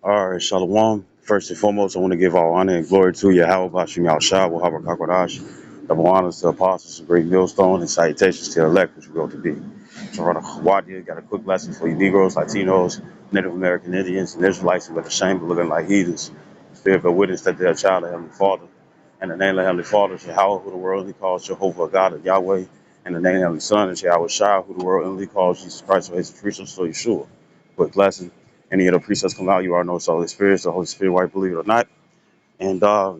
All right, Shalom. First and foremost, I want to give all honor and glory to Yahweh Bashim Yahushua, Wahaba Kakwadash. Double honors to apostles and great millstone and salutations to the elect, which we go to be. Sharada Khwadia got a quick lesson for you Negroes, Latinos, Native American Indians, and Israelites who are ashamed of looking like heathens. Fear of a witness that they're a child of Heavenly Father. And the name of the Heavenly Father is Yahweh, who the world only calls Jehovah, God of Yahweh. And the name of the Heavenly Son is Yahweh Shai, who the world only calls Jesus Christ, or Jesus Christ, so Yeshua. Quick lesson. Any of the precepts come out, you are no Holy Spirit, the Holy Spirit, whether you believe it or not. And uh,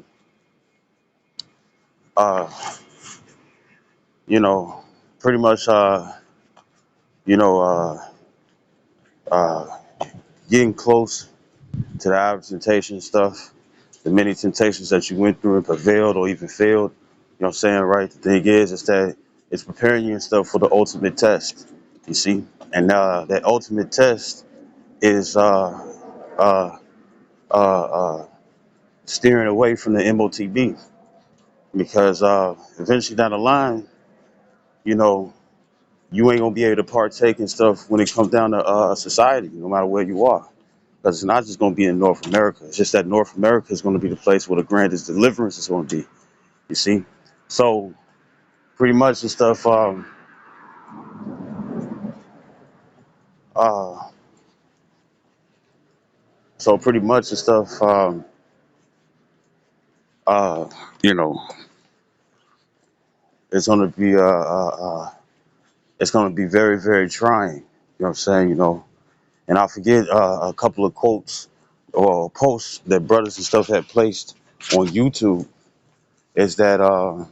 you know, pretty much you know, uh, getting close to the average temptation stuff, the many temptations that you went through and prevailed or even failed. You know what I'm saying, right? The thing is that it's preparing you and stuff for the ultimate test. You see, and that ultimate test is uh, uh, steering away from the MOTB because eventually down the line, you know, you ain't gonna be able to partake in stuff when it comes down to society, no matter where you are. Because it's not just gonna be in North America. It's just that North America is gonna be the place where the grandest deliverance is gonna be. You see, so pretty much the stuff. Uh, so pretty much the stuff. Uh, you know, it's gonna be it's gonna be very very trying. You know what I'm saying? You know, and I forget a couple of quotes or posts that brothers and stuff had placed on YouTube is that a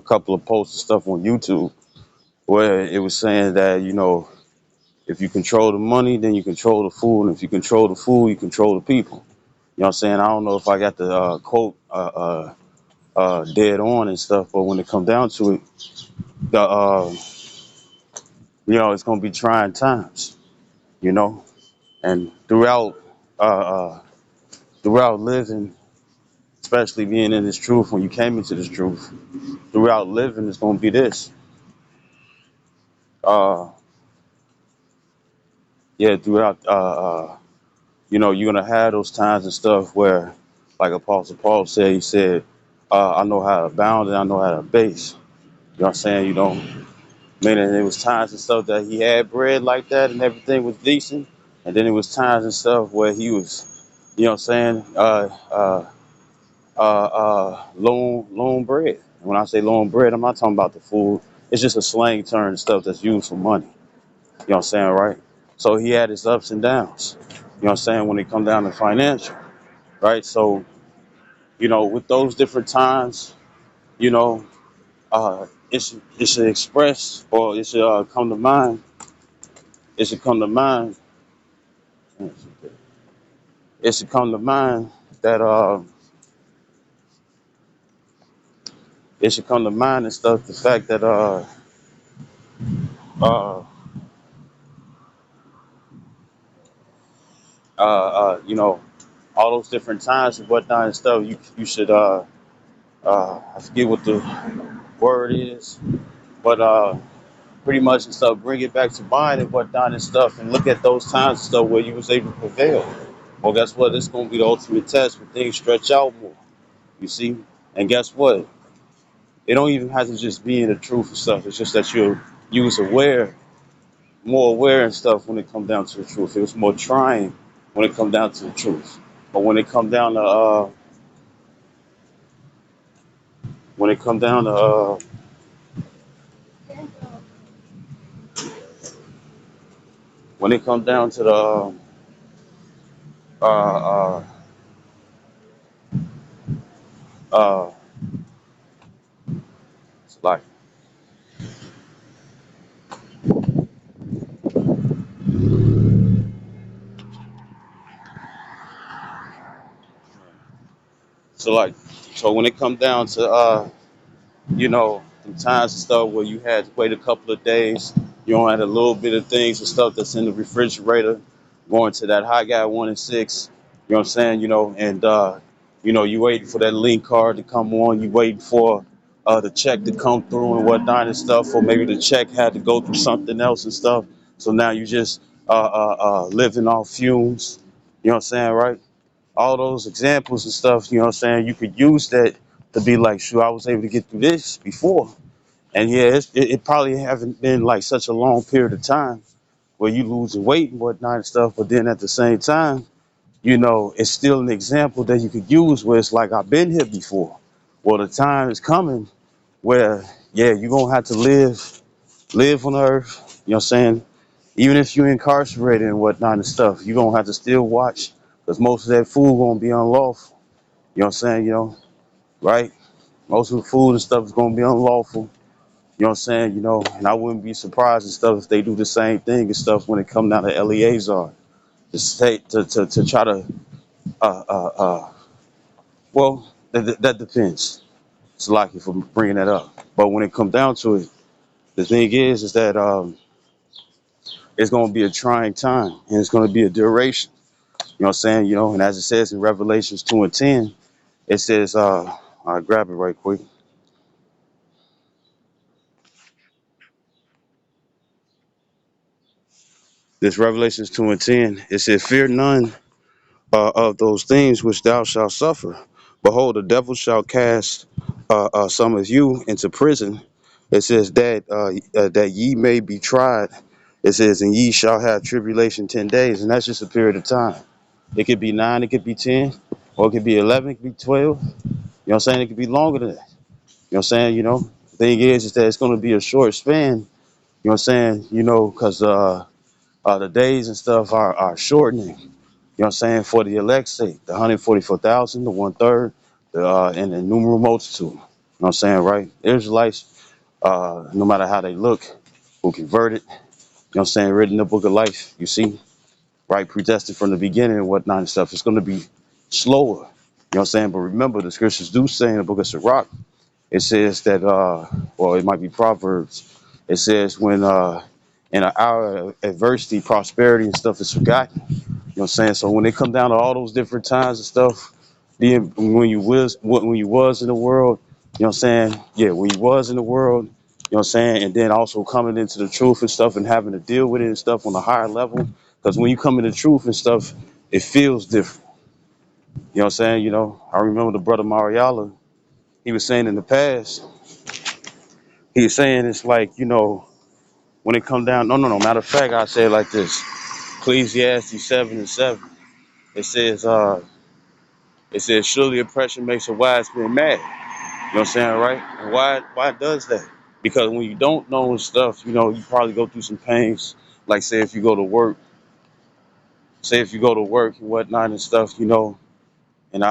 couple of posts and stuff on YouTube where it was saying that, you know, if you control the money, then you control the food, and if you control the food, you control the people. You know what I'm saying? I don't know if I got the quote dead on and stuff, but when it comes down to it, the you know, it's gonna be trying times, you know, and uh, uh, throughout living, especially being in this truth, when you came into this truth, throughout living, it's gonna be this. Uh, yeah, throughout you know, you're gonna have those times and stuff where, like Apostle Paul said, he said, I know how to abound and I know how to abase. You know what I'm saying? You know, meaning there was times and stuff that he had bread like that and everything was decent. And then there was times and stuff where he was, you know what I'm saying, loan bread. And when I say loan bread, I'm not talking about the food. It's just a slang term and stuff that's used for money. You know what I'm saying, right? So he had his ups and downs. You know what I'm saying, when it come down to financial, right? So, you know, with those different times, you know, it should express or it should come to mind. It should come to mind. It should come to mind that it should come to mind and stuff. The fact that uh, you know, all those different times and whatnot and stuff. You should I forget what the word is, but pretty much and stuff. Bring it back to mind and whatnot and stuff, and look at those times and stuff where you was able to prevail. Well, guess what? This is gonna be the ultimate test when things stretch out more. You see, and guess what? It don't even have to just be in the truth and stuff. It's just that you was aware, more aware and stuff when it come down to the truth. It was more trying when it come down to the truth. But when it come down to when it come down to the uh, uh, it's like so like so when it come down to you know, some times and stuff where you had to wait a couple of days. You don't have a little bit of things and stuff that's in the refrigerator going to that high guy 1 and 6. You know what I'm saying? You know, and you know, you waiting for that link card to come on. You waiting for the check to come through and whatnot and stuff, or maybe the check had to go through something else and stuff. So now you just living off fumes. You know what I'm saying, right? All those examples and stuff. You know what I'm saying. You could use that to be like, sure, I was able to get through this before, and yeah, it probably haven't been like such a long period of time where you losing weight and whatnot and stuff. But then at the same time, you know, it's still an example that you could use where it's like I've been here before. Well, the time is coming where yeah, you're gonna have to live on earth. You know what I'm saying? Even if you're incarcerated and whatnot and stuff, you're gonna have to still watch because most of that food gonna be unlawful. You know what I'm saying? You know, right? Most of the food and stuff is gonna be unlawful. You know what I'm saying? You know, and I wouldn't be surprised and stuff if they do the same thing and stuff when it come down to Eleazar. To say to try to uh uh uh well that depends. It's lucky for bringing that up. But when it comes down to it, the thing is that it's gonna be a trying time and it's gonna be a duration. You know what I'm saying? You know, and as it says in Revelations 2:10, it says, I'll grab it right quick. This Revelations 2:10, it says, fear none of those things which thou shalt suffer. Behold, the devil shall cast some of you into prison. It says that ye may be tried. It says, and ye shall have tribulation 10 days, and that's just a period of time. It could be 9, it could be 10, or it could be 11, it could be 12. You know what I'm saying? It could be longer than that. You know what I'm saying? You know, the thing is that it's going to be a short span. You know what I'm saying? You know, because the days and stuff are shortening. You know what I'm saying? For the elect's sake, the 144,000, the one third, and the numeral multitude. You know what I'm saying, right? Israelites, no matter how they look, who converted, you know what I'm saying, written in the book of life, you see, right? Predestined from the beginning and whatnot and stuff. It's going to be slower. You know what I'm saying? But remember, the scriptures do say in the book of Sirach, it says that, well, it might be Proverbs. It says when in an hour of adversity, prosperity and stuff is forgotten. You know what I'm saying? So when they come down to all those different times and stuff, being when you was in the world, you know what I'm saying? Yeah, when you was in the world, you know what I'm saying? And then also coming into the truth and stuff and having to deal with it and stuff on a higher level. Because when you come into truth and stuff, it feels different. You know what I'm saying? You know, I remember the brother Mariala, he was saying in the past, he was saying it's like, you know, when it come down, no. Matter of fact, I say it like this. Ecclesiastes 7:7. It says, surely oppression makes a wise man mad. You know what I'm saying, right? And why does that? Because when you don't know stuff, you know, you probably go through some pains. Like say if you go to work and whatnot and stuff, you know, and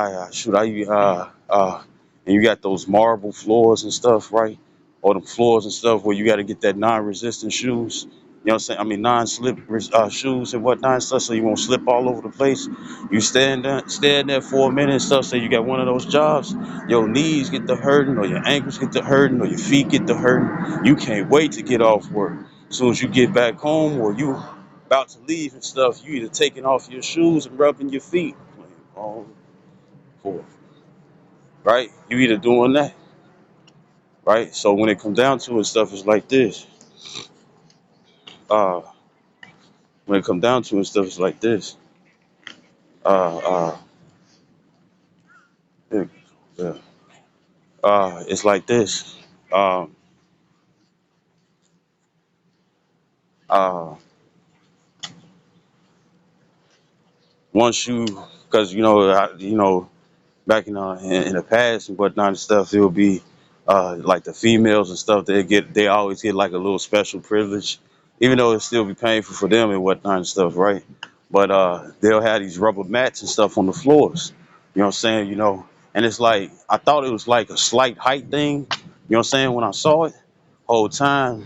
and you got those marble floors and stuff, right? Or the floors and stuff where you got to get that non-resistant shoes. You know what I'm saying? I mean, non-slip shoes and whatnot and stuff, so you won't slip all over the place. You stand there for a minute and stuff. So you got one of those jobs, your knees get to hurting, or your ankles get to hurting, or your feet get to hurting. You can't wait to get off work. As soon as you get back home, or you about to leave and stuff, you either taking off your shoes and rubbing your feet. Oh, for right? You either doing that, right? So when it comes down to it, stuff is like this. Uh, when it comes down to it, stuff is like this. Uh, uh, yeah, yeah. It's like this. Um, uh, once you, because you know, back in the past and whatnot and stuff, it would be like the females and stuff. They always get like a little special privilege, even though it still be painful for them and whatnot and stuff, right? But they'll have these rubber mats and stuff on the floors. You know what I'm saying? You know, and it's like I thought it was like a slight height thing. You know what I'm saying? When I saw it, whole time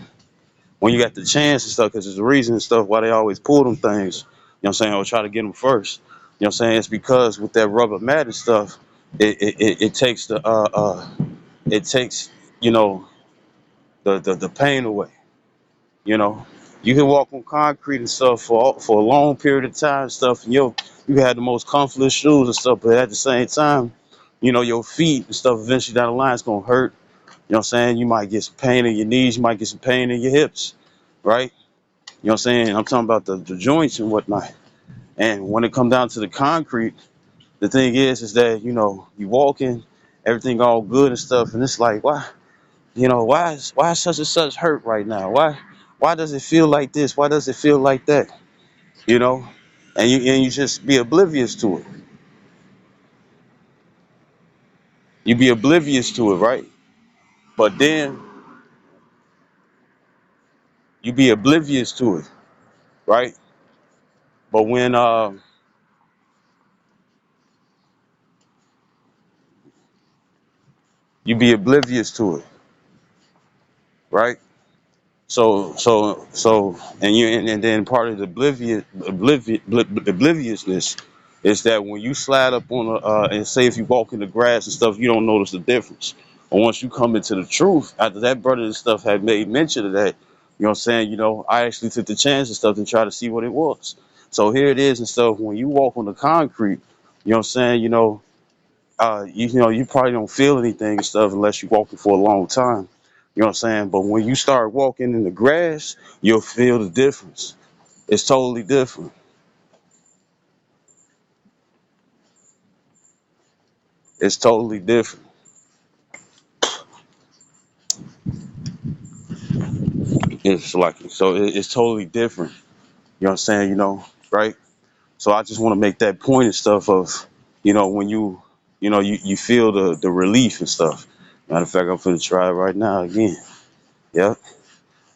when you got the chance and stuff, because there's a reason and stuff why they always pull them things. You know what I'm saying? Or try to get them first. You know what I'm saying? It's because with that rubber mat and stuff, it takes it takes you know the pain away. You know, you can walk on concrete and stuff for a long period of time and stuff, and you can have the most comfortable shoes and stuff, but at the same time, you know your feet and stuff eventually down the line is gonna hurt. You know what I'm saying? You might get some pain in your knees, you might get some pain in your hips, right? You know what I'm saying? I'm talking about the joints and whatnot. And when it comes down to the concrete, the thing is that, you walking, everything all good and stuff, and it's like, why, why is such and such hurt right now? Why does it feel like this? Why does it feel like that? You know? And you just be oblivious to it. You be oblivious to it, right? But then you be oblivious to it, right? But when you be oblivious to it, right? And then part of the obliviousness is that when you slide up on and say if you walk in the grass and stuff, you don't notice the difference. But once you come into the truth, after that brother and stuff had made mention of that, you know what I'm saying, I actually took the chance and stuff and try to see what it was. So here it is and stuff. When you walk on the concrete, you know what I'm saying, you probably don't feel anything and stuff unless you're walking for a long time. You know what I'm saying? But when you start walking in the grass, you'll feel the difference. It's totally different. It's totally different. It's totally different. You know what I'm saying? Right? So I just want to make that point and stuff of, when you feel the relief and stuff. Matter of fact, I'm finna try it right now again. Yeah.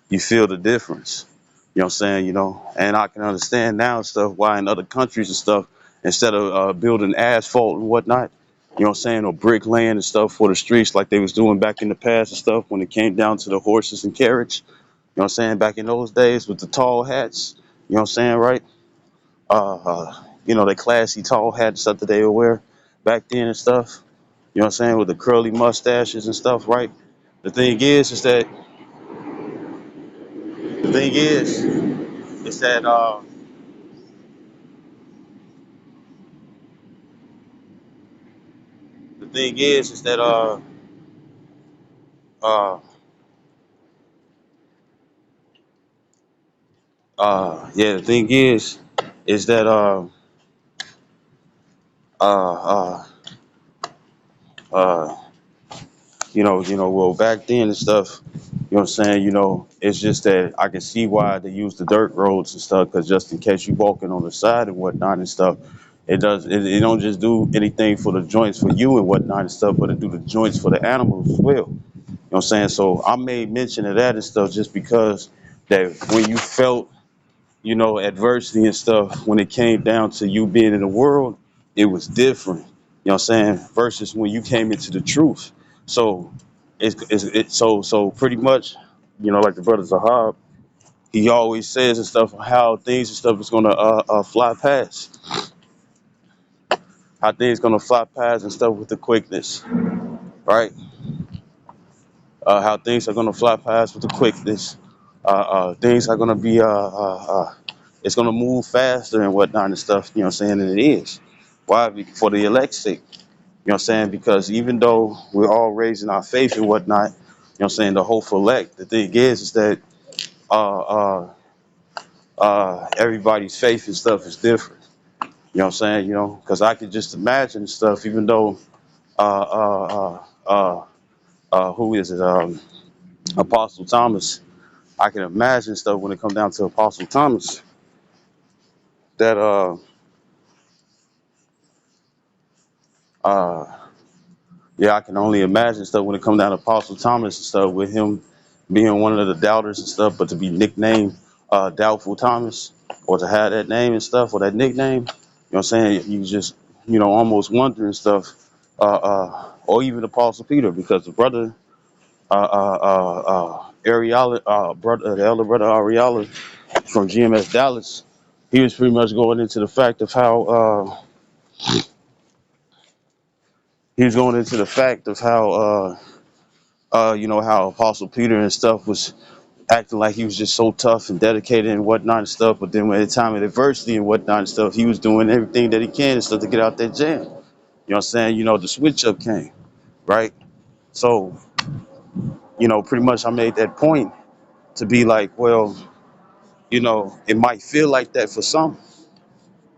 You feel the difference. You know what I'm saying? And I can understand now and stuff why in other countries and stuff, instead of building asphalt and whatnot, you know what I'm saying, or brick land and stuff for the streets like they was doing back in the past and stuff when it came down to the horses and carriage. You know what I'm saying? Back in those days with the tall hats, you know what I'm saying, right? The classy tall hats and stuff that they would wear back then and stuff. You know what I'm saying? With the curly mustaches and stuff, right? The thing is that the thing is that the thing is that uh yeah, the thing is that uh uh well, back then and stuff, you know what I'm saying, it's just that I can see why they use the dirt roads and stuff, because just in case you walking on the side and whatnot and stuff, it don't just do anything for the joints for you and whatnot and stuff, but it do the joints for the animals as well. You know what I'm saying? So I made mention of that and stuff just because that when you felt, adversity and stuff, when it came down to you being in the world, it was different. You know what I'm saying? Versus when you came into the truth. So so pretty much, like the brother Zahab, he always says and stuff how things and stuff is gonna fly past, how things gonna fly past and stuff with the quickness, right? How things are gonna fly past with the quickness. Things are gonna be it's gonna move faster and whatnot and stuff. You know what I'm saying? And it is. Why? For the elect's sake. You know what I'm saying? Because even though we're all raising our faith and whatnot, you know what I'm saying, the hopeful elect. The thing is that uh, uh, everybody's faith and stuff is different. You know what I'm saying? Because I could just imagine stuff, even though who is it? Apostle Thomas. I can imagine stuff when it comes down to Apostle Thomas that uh yeah, I can only imagine stuff when it comes down to Apostle Thomas and stuff with him being one of the doubters and stuff, but to be nicknamed Doubtful Thomas, or to have that name and stuff, or that nickname, you know what I'm saying? You just, almost wondering stuff, or even Apostle Peter, because the brother, Ariala, the elder brother Ariala from GMS Dallas, he was pretty much going into the fact of how he was going into the fact of how Apostle Peter and stuff was acting like he was just so tough and dedicated and whatnot and stuff. But then at the time of adversity and whatnot and stuff, he was doing everything that he can and stuff to get out that jam. You know what I'm saying? The switch up came, right? So, pretty much I made that point to be like, well, it might feel like that for some.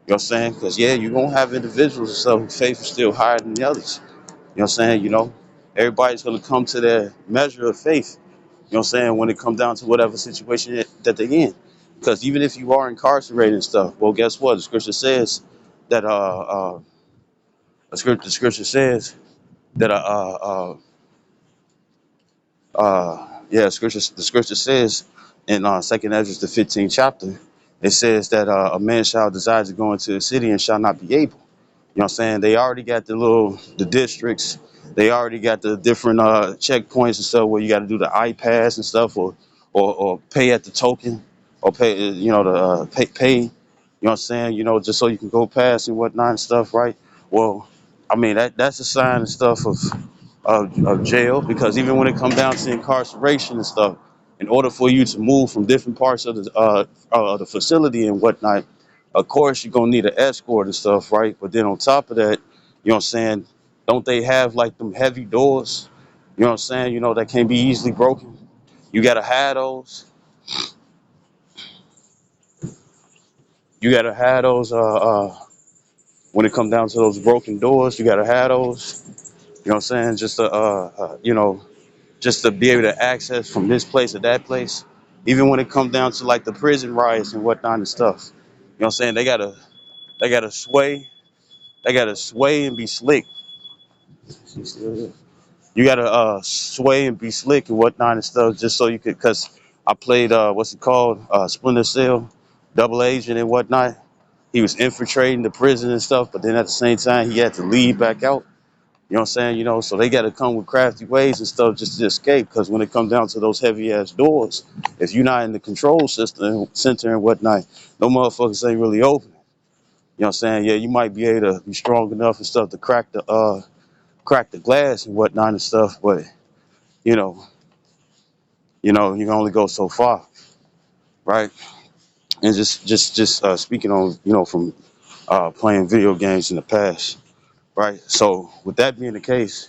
You know what I'm saying? Because yeah, you're gonna have individuals and stuff whose faith is still higher than the others. You know what I'm saying? Everybody's gonna come to their measure of faith. You know what I'm saying? When it comes down to whatever situation that they're in. Because even if you are incarcerated and stuff, well, guess what? The scripture says that the scripture says that the scripture says in Second Ezra the 15th chapter, it says that a man shall desire to go into a city and shall not be able. You know what I'm saying? They already got the districts. They already got the different checkpoints and stuff where you got to do the iPass and stuff, or pay at the token, or pay the pay. You know what I'm saying? Just so you can go past and whatnot and stuff, right? Well, I mean that's a sign and stuff of jail, because even when it comes down to incarceration and stuff, in order for you to move from different parts of the facility and whatnot, of course you're gonna need an escort and stuff, right? But then on top of that, you know what I'm saying, don't they have like them heavy doors? You know what I'm saying? That can't be easily broken. You gotta have those. You gotta have those. When it comes down to those broken doors, you gotta have those. You know what I'm saying? Just to be able to access from this place to that place. Even when it comes down to like the prison riots and whatnot and stuff. You know what I'm saying? They gotta sway and be slick. You gotta sway and be slick and whatnot and stuff, just so you could, cause I played what's it called? Splinter Cell, double agent and whatnot. He was infiltrating the prison and stuff, but then at the same time he had to leave back out. You know what I'm saying? So they got to come with crafty ways and stuff just to escape. Because when it comes down to those heavy ass doors, if you're not in the control system center and whatnot, no motherfuckers ain't really open. You know what I'm saying? Yeah, you might be able to be strong enough and stuff to crack the glass and whatnot and stuff, but you know, you can only go so far, right? And just speaking on, from playing video games in the past, right? So with that being the case,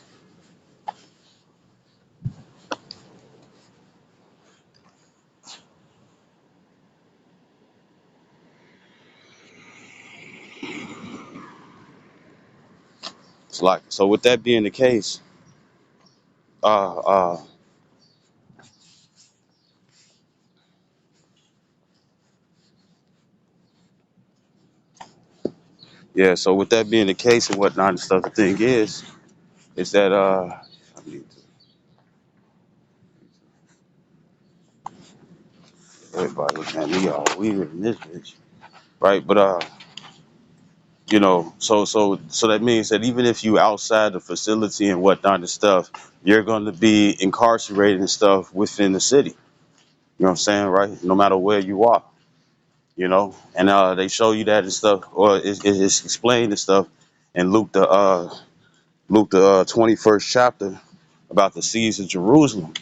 it's like, so with that being the case, uh, uh, yeah. So with that being the case and whatnot and stuff, the thing is that I need everybody looking at me all weird in this bitch, right? But so that means that even if you outside the facility and whatnot and stuff, you're going to be incarcerated and stuff within the city. You know what I'm saying, right? No matter where you are, and they show you that and stuff, or it's explained and stuff in Luke the 21st chapter about the siege of Jerusalem.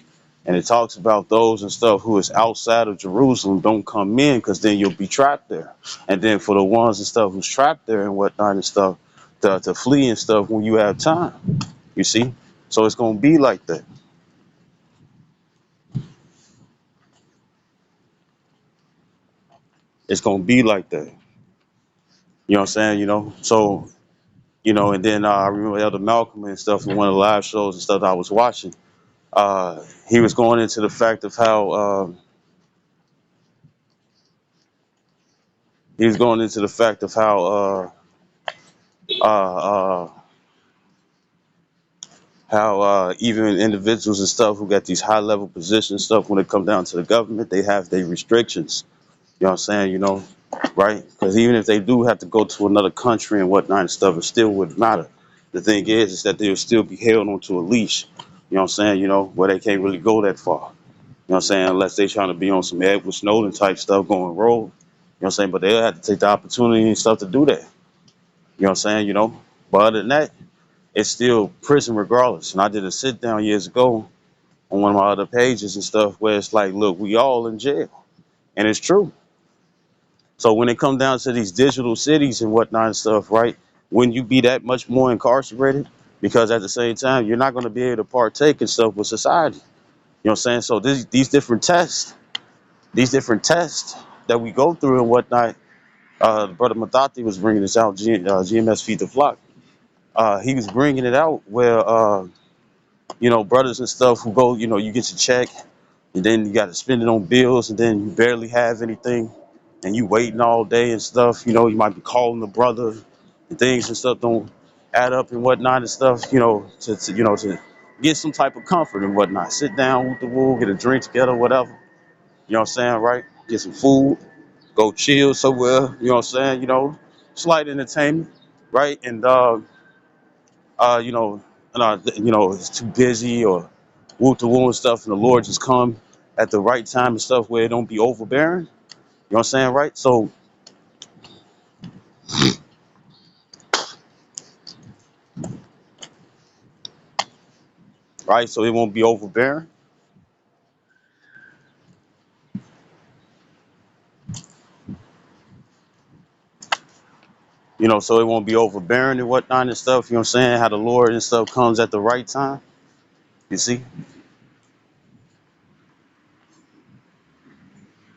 And it talks about those and stuff who is outside of Jerusalem don't come in, because then you'll be trapped there. And then for the ones and stuff who's trapped there and whatnot and stuff, to flee and stuff when you have time. You see? So it's gonna be like that. It's gonna be like that. You know what I'm saying? So and then I remember Elder Malcolm and stuff in one of the live shows and stuff that I was watching. He was going into the fact of how he was going into the fact of uh, uh, how even individuals and stuff who got these high level positions and stuff, when it comes down to the government, they have their restrictions. You know what I'm saying? Right? Because even if they do have to go to another country and whatnot and stuff, it still wouldn't matter. The thing is that they'll still be held onto a leash. You know what I'm saying? Where they can't really go that far. You know what I'm saying? Unless they trying to be on some Edward Snowden type stuff going rogue. You know what I'm saying? But they'll have to take the opportunity and stuff to do that. You know what I'm saying? But other than that, it's still prison regardless. And I did a sit down years ago on one of my other pages and stuff where it's like, look, we all in jail. And it's true. So when it comes down to these digital cities and whatnot and stuff, right? Wouldn't you be that much more incarcerated? Because at the same time, you're not going to be able to partake in stuff with society. You know what I'm saying? So these different tests, that we go through and whatnot. Brother Matati was bringing this out. GMS Feed the Flock. He was bringing it out where brothers and stuff who go, you get your check, and then you got to spend it on bills, and then you barely have anything, and you waiting all day and stuff. You might be calling the brother, and things and stuff don't add up and whatnot and stuff. To get some type of comfort and whatnot. Sit down with the woo, get a drink together, whatever. You know what I'm saying, right? Get some food, go chill somewhere. You know what I'm saying? Slight entertainment, right? And you know, it's too busy or woo to woo and stuff, and the Lord just come at the right time and stuff where it don't be overbearing. You know what I'm saying, right? So, right, so it won't be overbearing. So it won't be overbearing and whatnot and stuff. You know what I'm saying? How the Lord and stuff comes at the right time. You see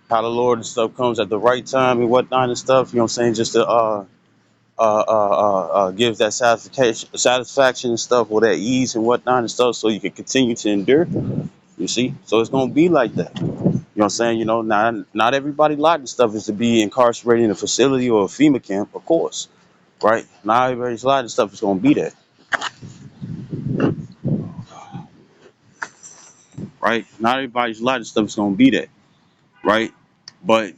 how the Lord and stuff comes at the right time and whatnot and stuff. You know what I'm saying? Just to give that satisfaction and stuff, or that ease and whatnot and stuff, so you can continue to endure. You see, so it's gonna be like that. You know what I'm saying? Not everybody lot and stuff is to be incarcerated in a facility or a FEMA camp, of course, right? Not everybody's lot and stuff is gonna be that, right? Not everybody's lot and stuff is gonna be that, right? But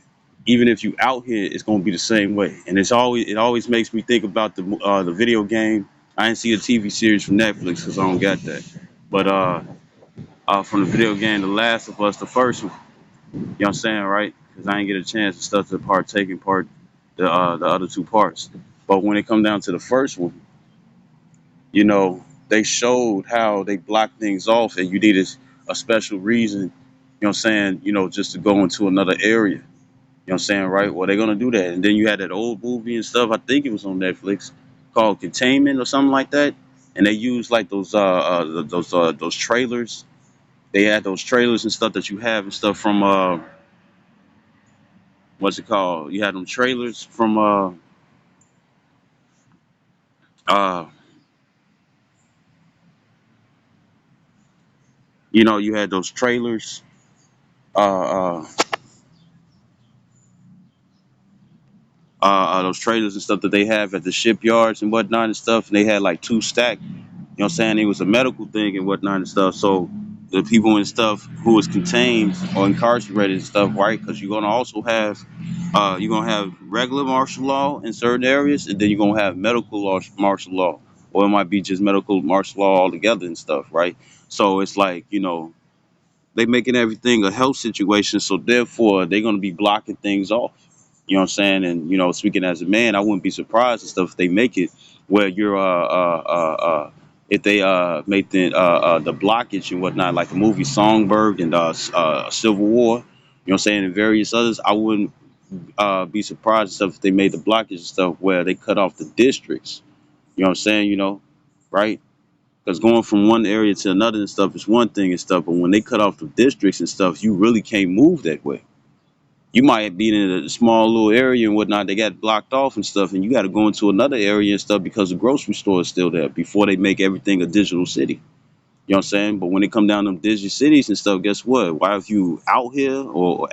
even if you out here, it's gonna be the same way. And it always makes me think about the video game. I didn't see a TV series from Netflix because I don't got that. But from the video game, The Last of Us, the first one. You know what I'm saying, right? Because I didn't get a chance and stuff to partake in the other two parts. But when it come down to the first one, they showed how they blocked things off, and you needed a special reason. You know what I'm saying? Just to go into another area. You know what I'm saying, right? Well, they're gonna do that, and then you had that old movie and stuff. I think it was on Netflix called Containment or something like that, and they used like those trailers. They had those trailers and stuff that you have and stuff from what's it called? You had them trailers from uh you had those trailers uh uh those trailers and stuff that they have at the shipyards and whatnot and stuff, and they had like two stacked. You know what I'm saying? It was a medical thing and whatnot and stuff. So the people and stuff who was contained or incarcerated and stuff, right? Because you're gonna also have regular martial law in certain areas, and then you're gonna have medical law, martial law, or it might be just medical martial law altogether and stuff, right? So it's like they making everything a health situation, so therefore they're gonna be blocking things off. You know what I'm saying? And speaking as a man, I wouldn't be surprised and stuff if they make it where you're if they make the blockage and whatnot, like the movie Songbird and Civil War. You know what I'm saying? And various others, I wouldn't be surprised and stuff if they made the blockage and stuff where they cut off the districts. You know what I'm saying? Right? Because going from one area to another and stuff is one thing and stuff, but when they cut off the districts and stuff, you really can't move that way. You might be in a small little area and whatnot, they got blocked off and stuff, and you got to go into another area and stuff because the grocery store is still there before they make everything a digital city. You know what I'm saying? But when it come down to them digital cities and stuff, guess what? Why if you out here or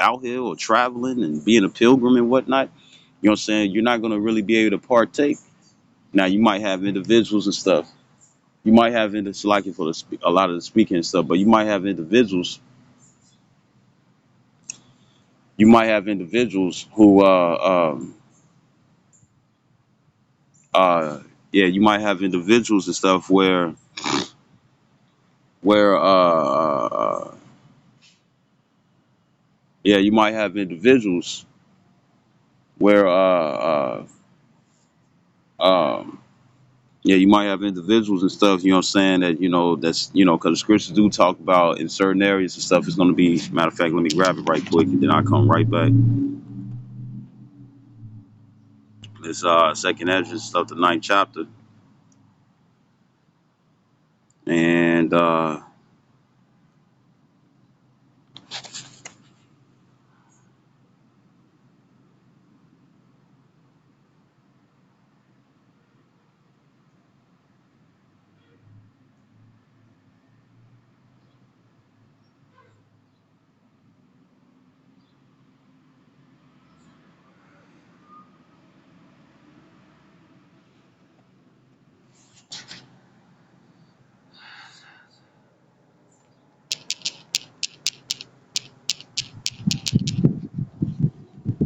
traveling and being a pilgrim and whatnot, you know what I'm saying? You're not gonna really be able to partake. Now you might have individuals and stuff. You might have like for a lot of the speaking and stuff, but you might have individuals. You might have individuals who uh yeah, you might have individuals and stuff where yeah, you might have individuals where um yeah, you might have individuals and stuff, you know what I'm saying, that that's because the scriptures do talk about in certain areas and stuff it's gonna be. Matter of fact, let me grab it right quick and then I'll come right back. It's second Ezra stuff, the ninth chapter. And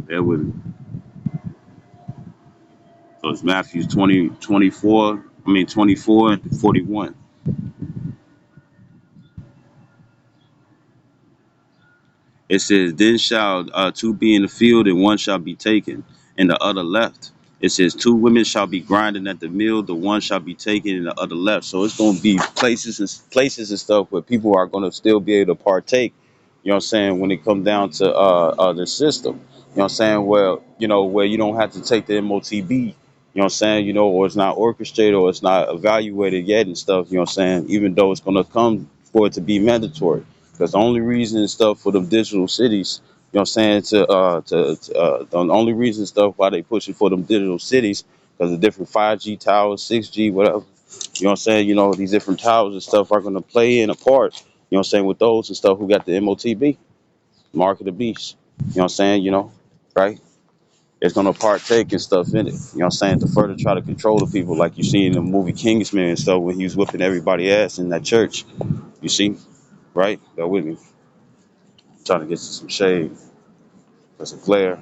Bear with me. So it's Matthew 24 and 41. It says, then shall two be in the field, and one shall be taken, and the other left. It says, two women shall be grinding at the mill, the one shall be taken, and the other left. So it's going to be places and stuff where people are going to still be able to partake. You know what I'm saying? When it comes down to the system, you know what I'm saying? Well, where you don't have to take the MOTB. You know what I'm saying? Or it's not orchestrated or it's not evaluated yet and stuff. You know what I'm saying? Even though it's going to come for it to be mandatory. Because the only reason and stuff for them digital cities, you know what I'm saying, the only reason and stuff why they pushing for them digital cities, because the different 5G towers, 6G, whatever, you know what I'm saying, these different towers and stuff are going to play in a part, you know what I'm saying, with those and stuff who got the MOTB, mark of the beast, you know what I'm saying, right? It's going to partake and stuff in it, you know what I'm saying, to further try to control the people like you see in the movie Kingsman and stuff when he was whipping everybody ass in that church, you see, right? Go with me. Trying to get some shade. There's a glare,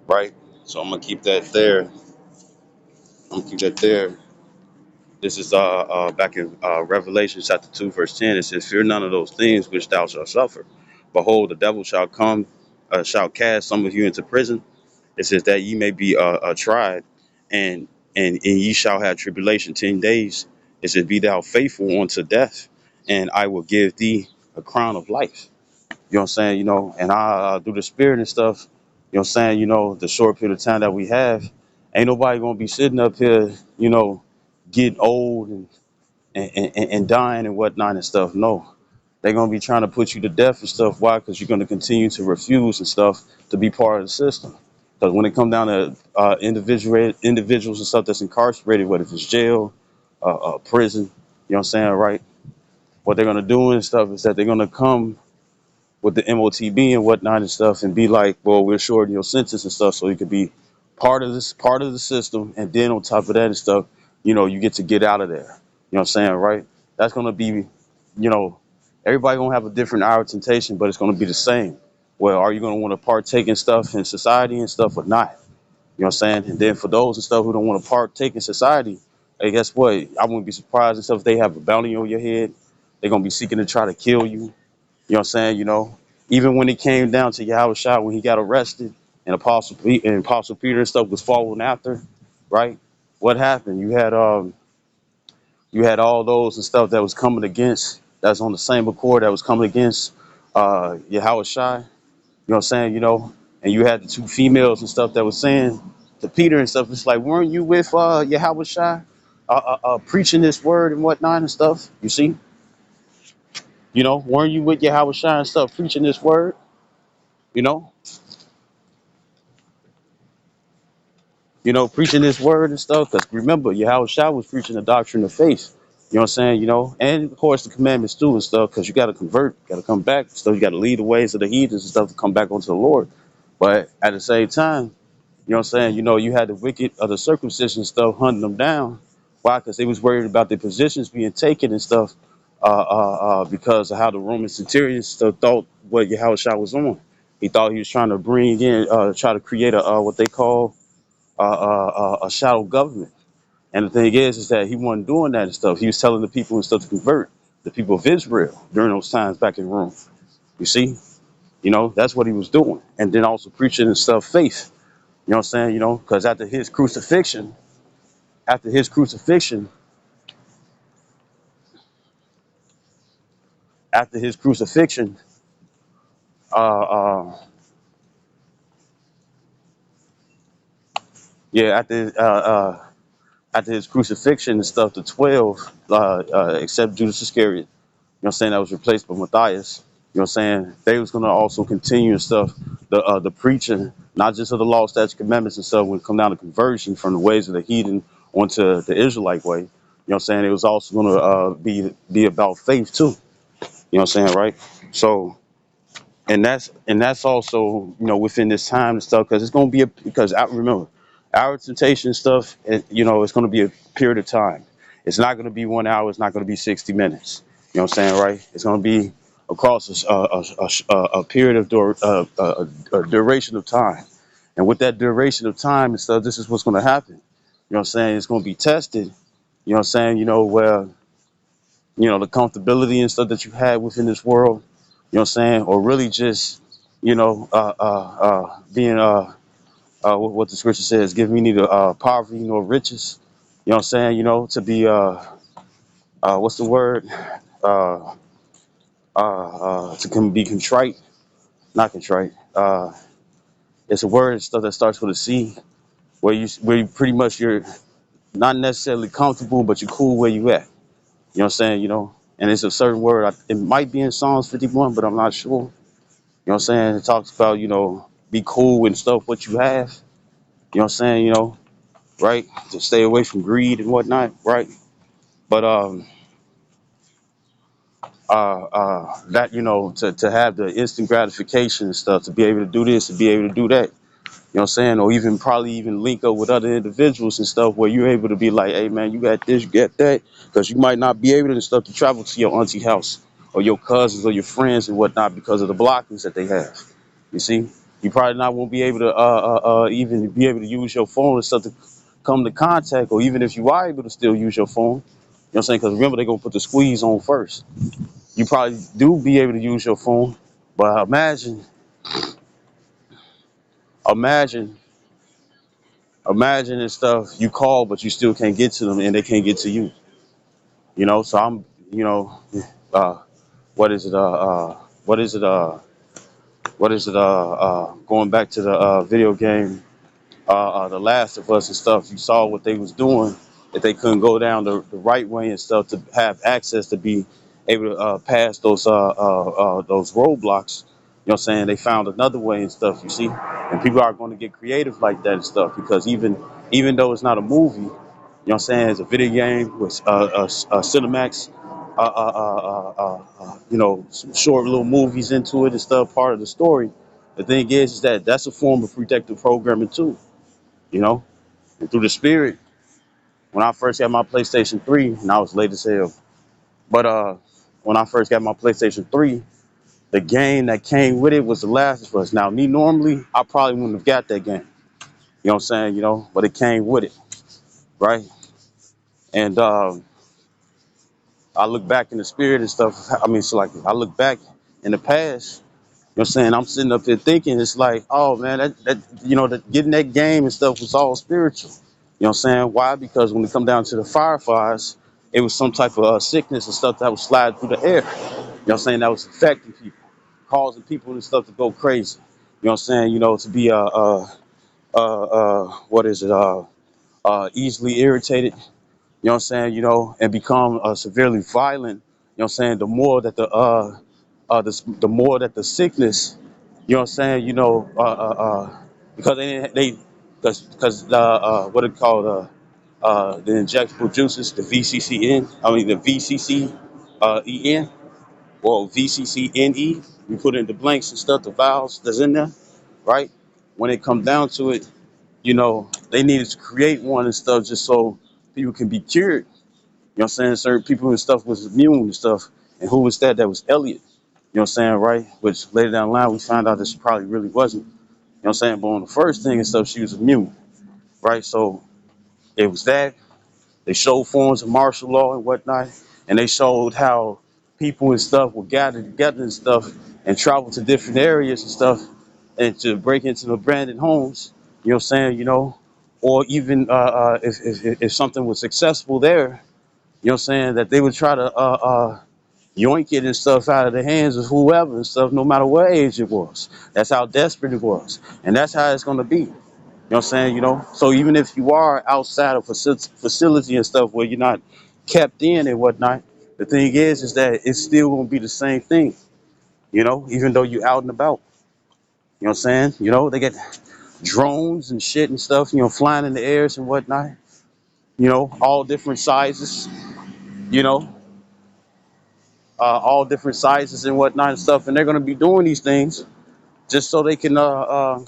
right? So I'm gonna keep that there. I'm gonna keep that there. This is back in Revelation chapter 2, verse 10. It says, fear none of those things which thou shalt suffer. Behold, the devil shall come, shall cast some of you into prison. It says that ye may be tried, and ye shall have tribulation 10 days. It says, be thou faithful unto death, and I will give thee a crown of life. You know what I'm saying? And I through the spirit and stuff, you know what I'm saying, the short period of time that we have, ain't nobody gonna be sitting up here, getting old and dying and whatnot and stuff. No. They're gonna be trying to put you to death and stuff. Why? Because you're gonna continue to refuse and stuff to be part of the system. Because when it comes down to individuals and stuff that's incarcerated, whether it's jail, prison, you know what I'm saying, right? What they're gonna do and stuff is that they're gonna come with the MOTB and whatnot and stuff, and be like, well, we're shorting your sentence and stuff, so you could be part of the system, and then on top of that and stuff, you get to get out of there. You know what I'm saying, right? That's gonna be, everybody gonna have a different hour temptation, but it's gonna be the same. Well, are you gonna want to partake in stuff in society and stuff or not? You know what I'm saying? And then for those and stuff who don't want to partake in society, hey, guess what? I wouldn't be surprised and stuff if they have a bounty on your head. They're gonna be seeking to try to kill you. You know what I'm saying? Even when it came down to Yahweh Shah, when he got arrested and Apostle Peter and stuff was following after, right? What happened? You had all those and stuff that was coming against, that's on the same accord that was coming against Yahweh Shai. You know what I'm saying? And you had the two females and stuff that was saying to Peter and stuff, it's like, weren't you with Yahweh Shai preaching this word and whatnot and stuff? You see? Weren't you with Yahweh Shai and stuff preaching this word? You know? Preaching this word and stuff. Because remember, Yahweh Shah was preaching the doctrine of faith. You know what I'm saying? And of course the commandments too and stuff. Because you got to convert, got to come back. So you got to lead the ways of the heathens and stuff to come back onto the Lord. But at the same time, you know what I'm saying? You had the wicked of the circumcision stuff hunting them down. Why? Because they was worried about their positions being taken and stuff. Because of how the Roman centurions still thought what Yahweh Shah was on. He thought he was trying to bring in, try to create a what they call a shadow government. And the thing is that he wasn't doing that and stuff. He was telling the people and stuff to convert the people of Israel during those times back in Rome. You see, that's what he was doing. And then also preaching and stuff faith. You know what I'm saying? Because after his crucifixion, after his crucifixion, uh, uh, yeah, after his crucifixion and stuff, the 12, except Judas Iscariot, you know what I'm saying, that was replaced by Matthias. You know what I'm saying? They was gonna also continue and stuff, the preaching, not just of the law, statutes, commandments and stuff, when it come down to conversion from the ways of the heathen onto the Israelite way. You know what I'm saying? It was also gonna be about faith too. You know what I'm saying, right? So and that's also within this time and stuff, because it's gonna because I remember our temptation stuff, and it's gonna be a period of time. It's not going to be 1 hour. It's not going to be 60 minutes. You know what I'm saying, right? It's going to be across a period of a duration of time. And with that duration of time and stuff, this is what's going to happen. You know what I'm saying? It's going to be tested. You know what I'm saying? Where, the comfortability and stuff that you had within this world, you know what I'm saying? Or really just, being, what the scripture says, give me neither poverty nor riches. You know what I'm saying? To be, what's the word? Uh, be contrite, not contrite. It's a word and stuff that starts with a C, where you pretty much you're not necessarily comfortable, but you're cool where you at. You know what I'm saying? And it's a certain word. It might be in Psalms 51, but I'm not sure. You know what I'm saying? It talks about, be cool and stuff what you have. You know what I'm saying? Right? To stay away from greed and whatnot, right? But that to have the instant gratification and stuff, to be able to do this, to be able to do that. You know what I'm saying? Or even probably even link up with other individuals and stuff where you're able to be like, hey man, you got this, you got that, because you might not be able to stuff to travel to your auntie house or your cousins or your friends and whatnot because of the blockings that they have. You see, you probably not won't be able to even be able to use your phone and stuff to come to contact, or even if you are able to still use your phone. You know what I'm saying? Because remember, they're gonna put the squeeze on first. You probably do be able to use your phone, but imagine imagine and stuff you call but you still can't get to them and they can't get to you. So I'm, uh what is it what is it going back to the video game, The Last of Us and stuff. You saw what they was doing, that they couldn't go down the right way and stuff to have access to be able to pass those roadblocks. You know what I'm saying? They found another way and stuff, you see. And people are going to get creative like that and stuff, because even though it's not a movie, you know what I'm saying, it's a video game with Cinemax, some short little movies into it and stuff, part of the story. The thing is that that's a form of protective programming too, you know, and through the spirit. When I first got my PlayStation 3, and I was late as hell, but when I first got my PlayStation 3, the game that came with it was The Last of Us. Now, me normally, I probably wouldn't have got that game. You know what I'm saying? But it came with it, right? And I look back in the spirit and stuff. I mean, so like I look back in the past. You know what I'm saying? I'm sitting up here thinking, it's like, oh man, that getting that game and stuff was all spiritual. You know what I'm saying? Why? Because when it come down to the fireflies, it was some type of sickness and stuff that was sliding through the air. You know what I'm saying? That was affecting people, causing people and stuff to go crazy. You know what I'm saying? To be what is it? Easily irritated. You know what I'm saying? And become severely violent. You know what I'm saying? The more that the sickness, you know what I'm saying? Because because what it called, the injectable juices, the VCCN, I mean the VCC EN, or VCCNE. We put in the blanks and stuff, the vowels that's in there, right? When it comes down to it, they needed to create one and stuff just so people can be cured. You know what I'm saying? Certain people and stuff was immune and stuff. And who was that? That was Elliot. You know what I'm saying, right? Which later down the line we found out that she probably really wasn't. You know what I'm saying? But on the first thing and stuff, she was immune, right? So it was that. They showed forms of martial law and whatnot. And they showed how people and stuff would gather together and stuff and travel to different areas and stuff and to break into the abandoned homes. You know what I'm saying? Or even if something was successful there, you know what I'm saying, that they would try to yoink it and stuff out of the hands of whoever and stuff, no matter what age it was. That's how desperate it was. And that's how it's going to be. You know what I'm saying? So even if you are outside of facility and stuff where you're not kept in and whatnot, the thing is that it's still going to be the same thing, even though you're out and about. You know what I'm saying? They get drones and shit and stuff, flying in the airs and whatnot, all different sizes, you know, all different sizes and whatnot and stuff. And they're going to be doing these things just so they can, they're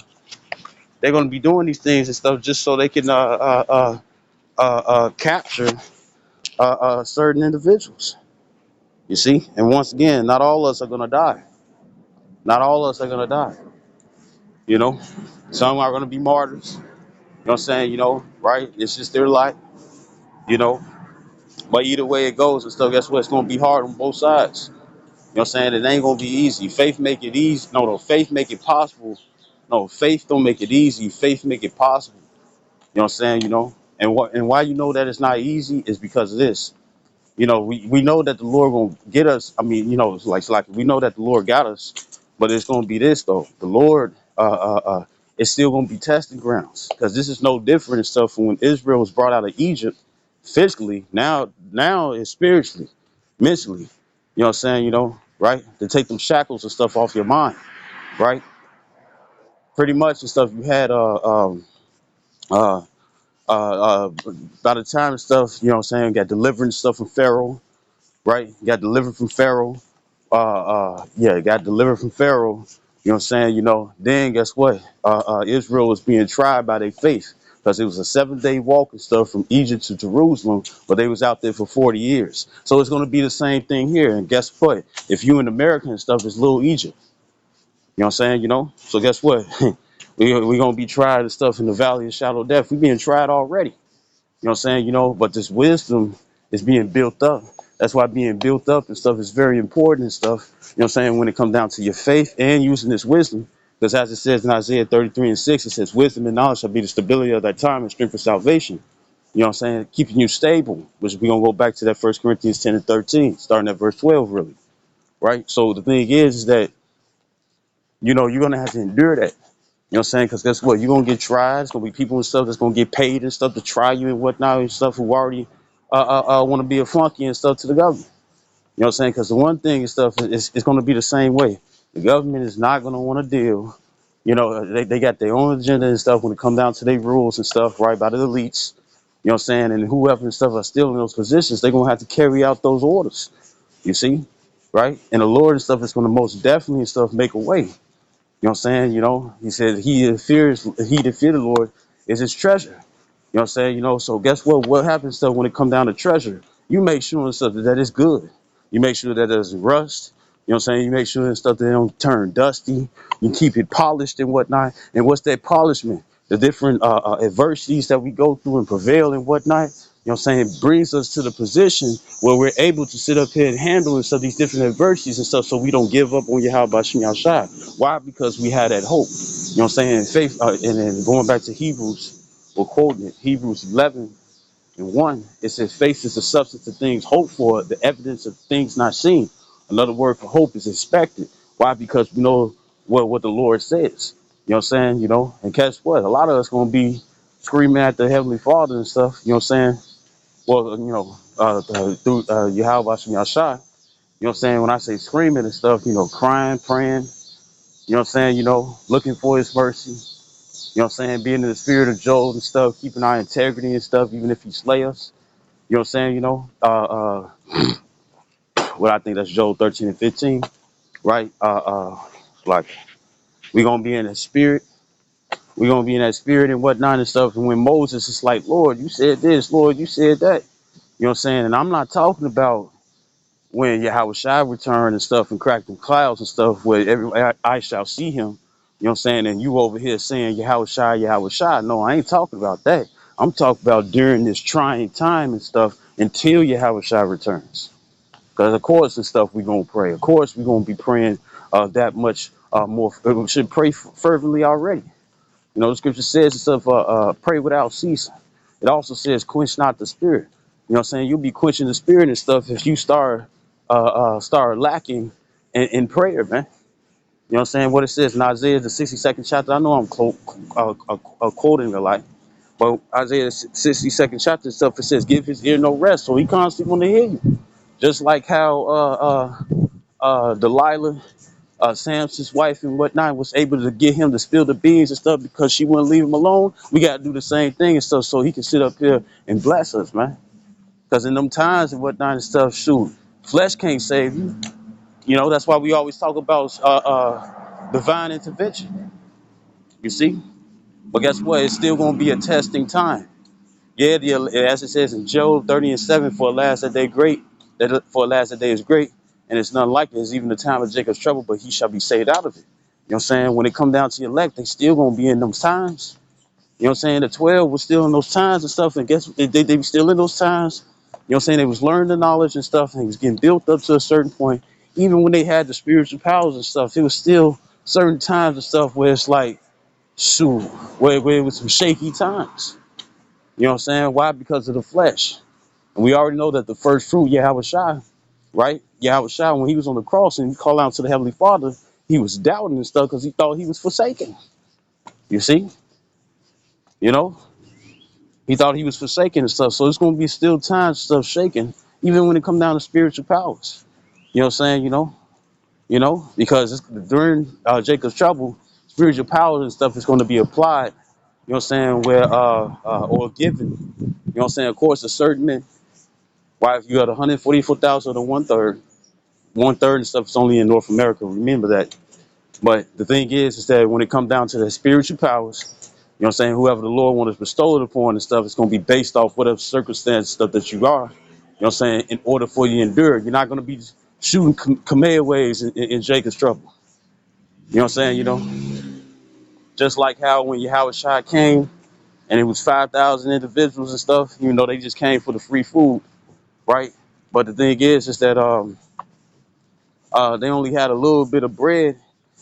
going to be doing these things and stuff just so they can capture certain individuals. You see, and once again, not all of us are gonna die. Not all of us are gonna die. You know, some are gonna be martyrs. You know what I'm saying? You know, right? It's just their life. You know, but either way it goes and stuff, guess what? It's gonna be hard on both sides. You know what I'm saying? It ain't gonna be easy. Faith make it easy. No, faith make it possible. No, faith don't make it easy. Faith make it possible. You know what I'm saying? You know, and why you know that it's not easy is because of this. You know, we know that the Lord gonna get us. I mean, you know, it's like we know that the Lord got us, but it's gonna be this though. The Lord, it's still gonna be testing grounds because this is no different and stuff from when Israel was brought out of Egypt physically. Now it's spiritually, mentally. You know what I'm saying? You know, right? To take them shackles and stuff off your mind, right? Pretty much and stuff. You had uh, by the time and stuff. You know what I'm saying? Got deliverance stuff from Pharaoh, right? Got delivered from Pharaoh. Yeah, got delivered from Pharaoh. You know what I'm saying? You know, then guess what? Israel was being tried by their faith because it was a 7 day walk and stuff from Egypt to Jerusalem, but they was out there for 40 years. So it's going to be the same thing here. And guess what? If you in America and stuff, it's little Egypt. You know what I'm saying? You know? So guess what? we going to be tried and stuff in the valley of shadow of death. We being tried already. You know what I'm saying? You know, but this wisdom is being built up. That's why being built up and stuff is very important and stuff. You know what I'm saying? When it comes down to your faith and using this wisdom. Because as it says in Isaiah 33:6, it says, wisdom and knowledge shall be the stability of thy time and strength of salvation. You know what I'm saying? Keeping you stable, which we're going to go back to that 1 Corinthians 10:13, starting at verse 12, really. Right? So the thing is that, you know, you're going to have to endure that. You know what I'm saying? Because guess what? You're gonna get tried. It's gonna be people and stuff that's gonna get paid and stuff to try you and whatnot and stuff who already want to be a flunky and stuff to the government. You know what I'm saying? Because the one thing and stuff is it's gonna be the same way. The government is not gonna want to deal. You know, they got their own agenda and stuff when it comes down to their rules and stuff, right? By the elites. You know what I'm saying? And whoever and stuff are still in those positions, they're gonna have to carry out those orders. You see, right? And the Lord and stuff is gonna most definitely and stuff make a way. You know what I'm saying? You know, he said, he that fear the Lord is his treasure. You know what I'm saying? You know, so guess what? What happens stuff when it come down to treasure? You make sure and stuff that it's good. You make sure that it doesn't rust. You know what I'm saying? You make sure and stuff that it don't turn dusty. You keep it polished and whatnot. And what's that polishment? The different adversities that we go through and prevail and whatnot. You know what I'm saying? Brings us to the position where we're able to sit up here and handle and stuff these different adversities and stuff so we don't give up on Yahweh Bashim Yahshai. Why? Because we had that hope. You know what I'm saying? Faith, and then going back to Hebrews, we're quoting it, Hebrews 11:1. It says, faith is the substance of things hoped for, the evidence of things not seen. Another word for hope is expected. Why? Because we know what the Lord says. You know what I'm saying? You know, and guess what? A lot of us going to be screaming at the Heavenly Father and stuff. You know what I'm saying? Well, you know, through Yahweh Bashim Yahshai. You know what I'm saying? When I say screaming and stuff, you know, crying, praying, you know what I'm saying? You know, looking for his mercy. You know what I'm saying? Being in the spirit of Job and stuff, keeping our integrity and stuff, even if he slay us. You know what I'm saying? You know, what I think that's Job 13:15, right? Like we gonna be in the spirit. We gonna be in that spirit and whatnot and stuff. And when Moses is like, Lord, you said this, Lord, you said that. You know what I'm saying? And I'm not talking about when Yahweh Shai return and stuff and crack them clouds and stuff where every I shall see him. You know what I'm saying? And you over here saying Yahweh Shai, Yahweh Shai. No, I ain't talking about that. I'm talking about during this trying time and stuff until Yahweh Shai returns. Because of course and stuff we gonna pray. Of course we gonna be praying that much more. We should pray fervently already. You know the scripture says and stuff. Pray without ceasing. It also says quench not the spirit. You know what I'm saying? You'll be quenching the spirit and stuff if you start lacking in prayer, man. You know what I'm saying? What it says in Isaiah the 62nd chapter. I know I'm quoting a lot, but Isaiah the 62nd chapter and stuff. It says, "Give his ear no rest," so he constantly want to hear you. Just like how Delilah, Samson's wife and whatnot, was able to get him to spill the beans and stuff because she wouldn't leave him alone. We got to do the same thing and stuff so he can sit up here and bless us, man. Because in them times and whatnot and stuff, shoot, flesh can't save you. You know, that's why we always talk about divine intervention. You see? But guess what? It's still going to be a testing time. Yeah, as it says in Job 30:7, for alas that day great, for alas that day is great, and it's none like it. It's even the time of Jacob's trouble, but he shall be saved out of it. You know what I'm saying? When it come down to the elect, they still gonna be in those times. You know what I'm saying? The 12 was still in those times and stuff, and guess what? They were still in those times. You know what I'm saying? They was learning the knowledge and stuff, and it was getting built up to a certain point. Even when they had the spiritual powers and stuff, it was still certain times and stuff where it's like, shoot, where it was some shaky times. You know what I'm saying? Why? Because of the flesh. And we already know that the first fruit, Yahweh Shai, right? Yahweh Shai, when he was on the cross and he called out to the Heavenly Father, he was doubting and stuff because he thought he was forsaken. You see? You know? He thought he was forsaken and stuff. So it's going to be still times stuff shaking, even when it come down to spiritual powers. You know what I'm saying? Because during Jacob's trouble, spiritual powers and stuff is going to be applied. You know what I'm saying? Where or given. You know what I'm saying? Of course, a certain men. Why if you got 144,000 or one third and stuff is only in North America. Remember that. But the thing is that when it comes down to the spiritual powers, you know what I'm saying, whoever the Lord wants to bestow it upon and stuff, it's going to be based off whatever circumstance stuff that you are. You know what I'm saying? In order for you to endure, you're not going to be shooting Khmer waves in Jacob's trouble. You know what I'm saying? Just like how when Yahweh Shai came and it was 5,000 individuals and stuff, even though they just came for the free food, right? But the thing is that they only had a little bit of bread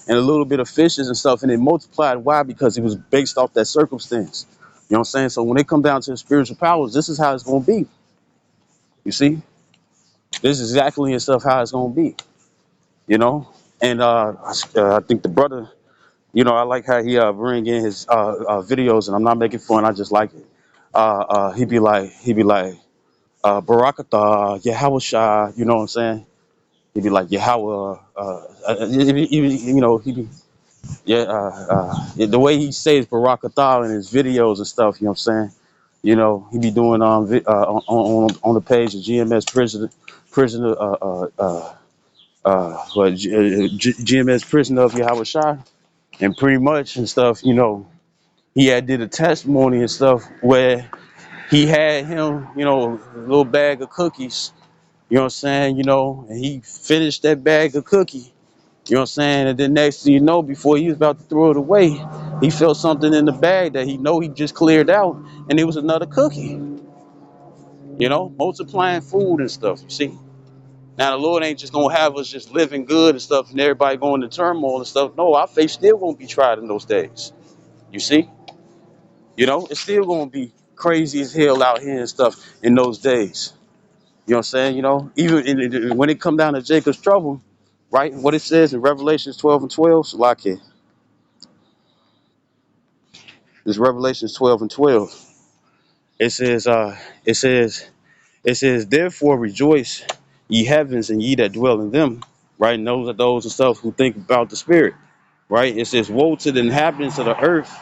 and a little bit of fishes and stuff, and it multiplied. Why? Because it was based off that circumstance. You know what I'm saying? So when it come down to the spiritual powers, this is how it's gonna be. You see, this is exactly and stuff how it's gonna be. You know, and I think the brother, I like how he bring in his videos, and I'm not making fun. I just like it. He be like, Barakatah, Yahweh Shah. You know what I'm saying? He'd be like Yahweh. He be yeah. The way he says Barakatah in his videos and stuff. You know what I'm saying? He be doing on the page of GMS prisoner GMS prisoner of Yahweh Shai, and pretty much and stuff. He had did a testimony and stuff where he had him, a little bag of cookies. You know what I'm saying? And he finished that bag of cookie. You know what I'm saying? And then next thing you know, before he was about to throw it away, he felt something in the bag that he just cleared out, and it was another cookie. Multiplying food and stuff. You see. Now the Lord ain't just gonna have us just living good and stuff, and everybody going to turmoil and stuff. No, our faith still gonna be tried in those days. You see. It's still gonna be crazy as hell out here and stuff in those days. You know what I'm saying? Even when it come down to Jacob's trouble, right? What it says in Revelations 12:12, Salaki. This Revelations 12:12. It says, it says, it says, therefore rejoice, ye heavens, and ye that dwell in them. Right? And those are those and stuff who think about the spirit. Right? It says, woe to the inhabitants of the earth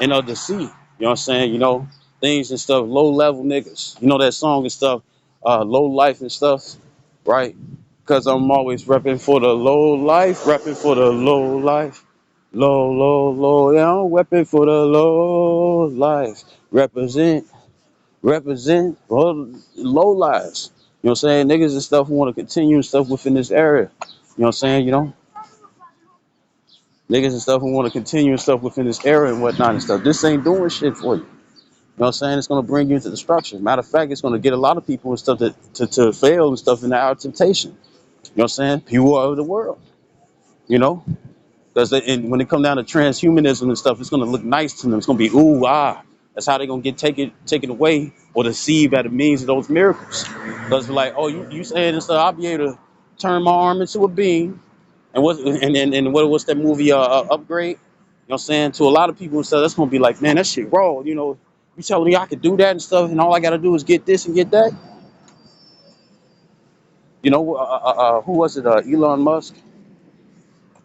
and of the sea. You know what I'm saying? Things and stuff, low level niggas. That song and stuff, low life and stuff, right? Because I'm always repping for the low life, repping for the low life. Low, low, low, yeah, I'm repping for the low life. Represent low lives. You know what I'm saying? Niggas and stuff who want to continue and stuff within this area. You know what I'm saying? Niggas and stuff who want to continue and stuff within this area and whatnot and stuff. This ain't doing shit for you. You know what I'm saying? It's going to bring you into destruction. Matter of fact, it's going to get a lot of people and stuff to fail and stuff in the hour of temptation. You know what I'm saying? People of the world. You know? Because when it comes down to transhumanism and stuff, it's going to look nice to them. It's going to be, ooh, ah. That's how they're going to get taken away or deceived by the means of those miracles. Because like, oh, you saying this stuff, I'll be able to turn my arm into a beam. What's that movie, Upgrade? You know what I'm saying? To a lot of people and stuff, that's going to be like, man, that shit raw. You telling me I could do that and stuff, and all I got to do is get this and get that? Who was it? Elon Musk.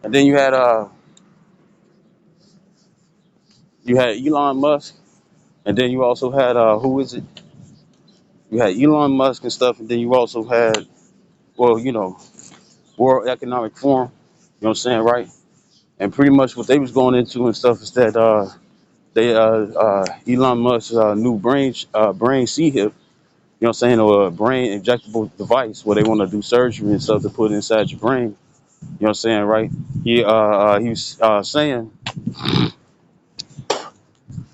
And then you had Elon Musk. And then you also had who is it? You had Elon Musk and stuff, and then you also had, well, World Economic Forum. You know what I'm saying, right? And pretty much what they was going into and stuff is that They Elon Musk's new brain C hip, you know what I'm saying, or a brain injectable device where they want to do surgery and stuff to put inside your brain. You know what I'm saying, right? He was saying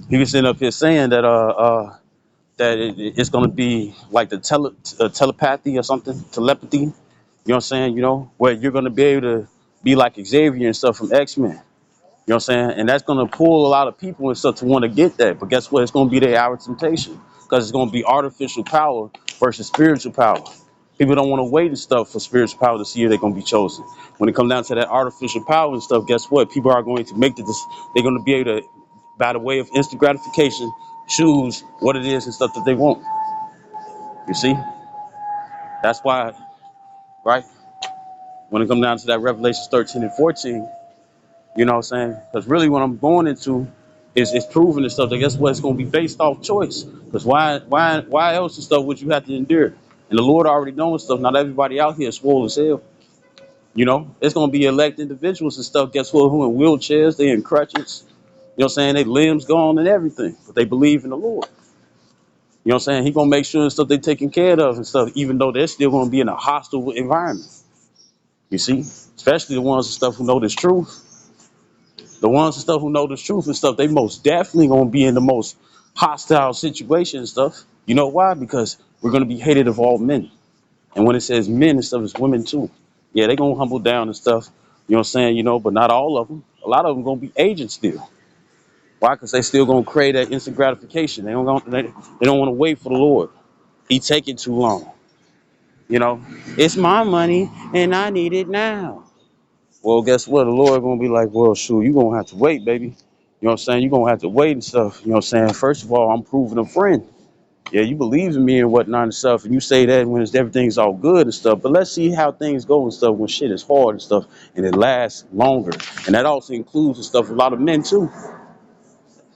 he was sitting up here saying that it's gonna be like the telepathy or something, telepathy. You know what I'm saying? You know, where you're gonna be able to be like Xavier and stuff from X-Men. You know what I'm saying? And that's gonna pull a lot of people and stuff to want to get that. But guess what? It's gonna be their hour of temptation because it's gonna be artificial power versus spiritual power. People don't want to wait and stuff for spiritual power to see if they're gonna be chosen. When it comes down to that artificial power and stuff, guess what? People are going to make they're gonna be able to, by the way of instant gratification, choose what it is and stuff that they want. You see? That's why, right? When it comes down to that Revelations 13 and 14, you know what I'm saying? Because really what I'm going into is proving and stuff that guess what? It's going to be based off choice. Because why else and stuff would you have to endure? And the Lord already knows stuff. Not everybody out here is swole as hell. You know, it's going to be elect individuals and stuff. Guess what? Who in wheelchairs, they in crutches. You know what I'm saying? They limbs gone and everything. But they believe in the Lord. You know what I'm saying? He going to make sure and stuff they taken care of and stuff, even though they're still going to be in a hostile environment. You see? Especially the ones and stuff who know this truth. The ones and stuff who know the truth and stuff, they most definitely gonna be in the most hostile situation and stuff. You know why? Because we're gonna be hated of all men. And when it says men and stuff, it's women too. Yeah, they gonna humble down and stuff. You know what I'm saying? You know, but not all of them. A lot of them gonna be agents still. Why? Because they still gonna crave that instant gratification. They don't want to wait for the Lord. He taking too long. You know, it's my money and I need it now. Well, guess what? The Lord gonna be like, well, shoot, you gonna have to wait, baby. You know what I'm saying? You gonna have to wait and stuff. You know what I'm saying? First of all, I'm proving a friend. Yeah, you believe in me and whatnot and stuff, and you say that when everything's all good and stuff. But let's see how things go and stuff when shit is hard and stuff, and it lasts longer. And that also includes and stuff a lot of men too.